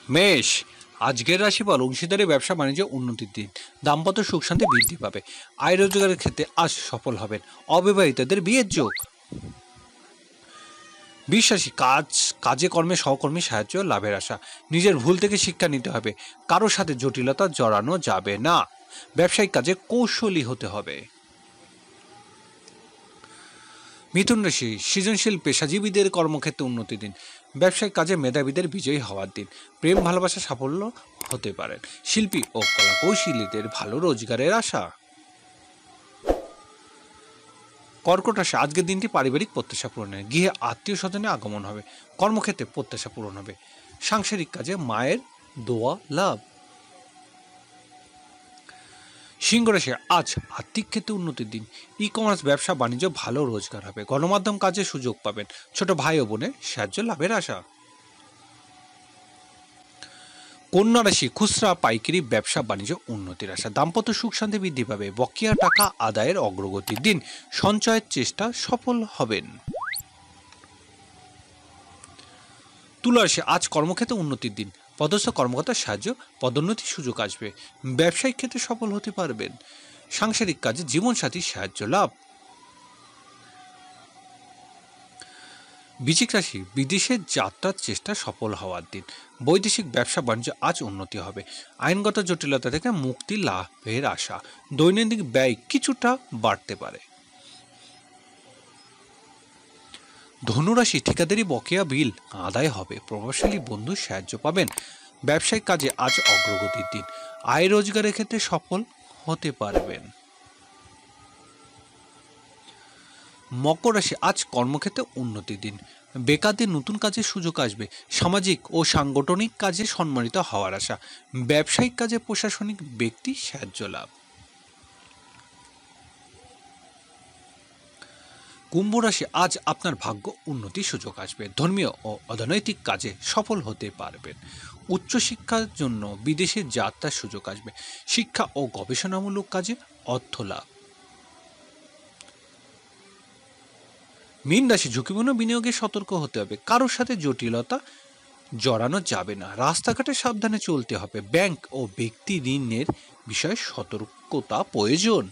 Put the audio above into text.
মেষ, আজকের রাশিফল অংশীদারি ব্যবসা বাণিজ্য উন্নতির দিন। দাম্পত্য সুখ শান্তি বৃদ্ধি পাবে। আয় রোজগারের ক্ষেত্রে আজ সফল হবেন। অবিবাহিতদের বিয়ের যোগ। বিশ্বাসী, কাজে কর্মে সহকর্মী সাহায্য লাভের আশা। নিজের ভুল থেকে শিক্ষা নিতে হবে। কারোর সাথে জটিলতা জড়ানো যাবে না। ব্যবসায়িক কাজে কৌশলী হতে হবে। মিথুন রাশি, সৃজনশীল পেশাজীবীদের কর্মক্ষেত্রে উন্নতি দিন। ব্যবসায়িক কাজে মেধাবীদের বিজয়ী হওয়ার দিন। প্রেম ভালোবাসা সাফল্য হতে পারেন। শিল্পী ও কলাকৌশলীদের ভালো রোজগারের আশা। কর্কট রাশি, আজকের দিনটি পারিবারিক প্রত্যাশা পূরণের। গৃহে আত্মীয় স্বজনের আগমন হবে। কর্মক্ষেত্রে প্রত্যাশা পূরণ হবে। সাংসারিক কাজে মায়ের দোয়া লাভ। সিংহ রাশি, আজ আর্থিক ক্ষেত্রে উন্নতির দিন। ই কমার্স ব্যবসা বাণিজ্য ভালো রোজগার হবে। গণমাধ্যম কাজে সুযোগ পাবেন। ছোট ভাই ও বোনের সাহায্য লাভের আশা। কন্যা রাশি, খুচরা পাইকারি ব্যবসা বাণিজ্য উন্নতির আশা। দাম্পত্য সুখ শান্তি বৃদ্ধি পাবে। বকেয়া টাকা আদায়ের অগ্রগতির দিন। সঞ্চয়ের চেষ্টা সফল হবেন। তুলা রাশি, আজ কর্মক্ষেত্রে উন্নতির দিন। পদস্থ কর্মকর্তার সাহায্য, পদোন্নতির সুযোগ আসবে। ব্যবসায়িক ক্ষেত্রে সফল হতে পারবেন। সাংসারিক কাজে জীবনসাথীর সাহায্য লাভ। বৃশ্চিক রাশি, বিদেশে যাত্রার চেষ্টা সফল হওয়ার দিন। বৈদেশিক ব্যবসা বাণিজ্য আজ উন্নতি হবে। আইনগত জটিলতা থেকে মুক্তি লাভের আশা। দৈনন্দিন ব্যয় কিছুটা বাড়তে পারে। ধনুরাশি, ঠিকাদারি বকেয়া বিল আদায় হবে। প্রভাবশালী বন্ধুর সাহায্য পাবেন। ব্যবসায়িক কাজে আজ অগ্রগতির দিন। আয় রোজগারের ক্ষেত্রে সফল হতে পারবেন। মকর রাশি, আজ কর্মক্ষেত্রে উন্নতির দিন। বেকারদের নতুন কাজের সুযোগ আসবে। সামাজিক ও সাংগঠনিক কাজে সম্মানিত হওয়ার আশা। ব্যবসায়িক কাজে প্রশাসনিক ব্যক্তি সাহায্য লাভ। কুম্ভ রাশি, আজ আপনার ভাগ্য উন্নতির সুযোগ আসবে। ধর্মীয় ও অর্থনৈতিক কাজে সফল হতে পারবেন। উচ্চশিক্ষার জন্য বিদেশে যাত্রার সুযোগ আসবে। শিক্ষা ও গবেষণামূলক কাজে অর্থ লাভ। মীন রাশি, ঝুঁকিপূর্ণ বিনিয়োগে সতর্ক হতে হবে। কারোর সাথে জটিলতা জড়ানো যাবে না। রাস্তাঘাটে সাবধানে চলতে হবে। ব্যাংক ও ব্যক্তি ঋণের বিষয়ে সতর্কতা প্রয়োজন।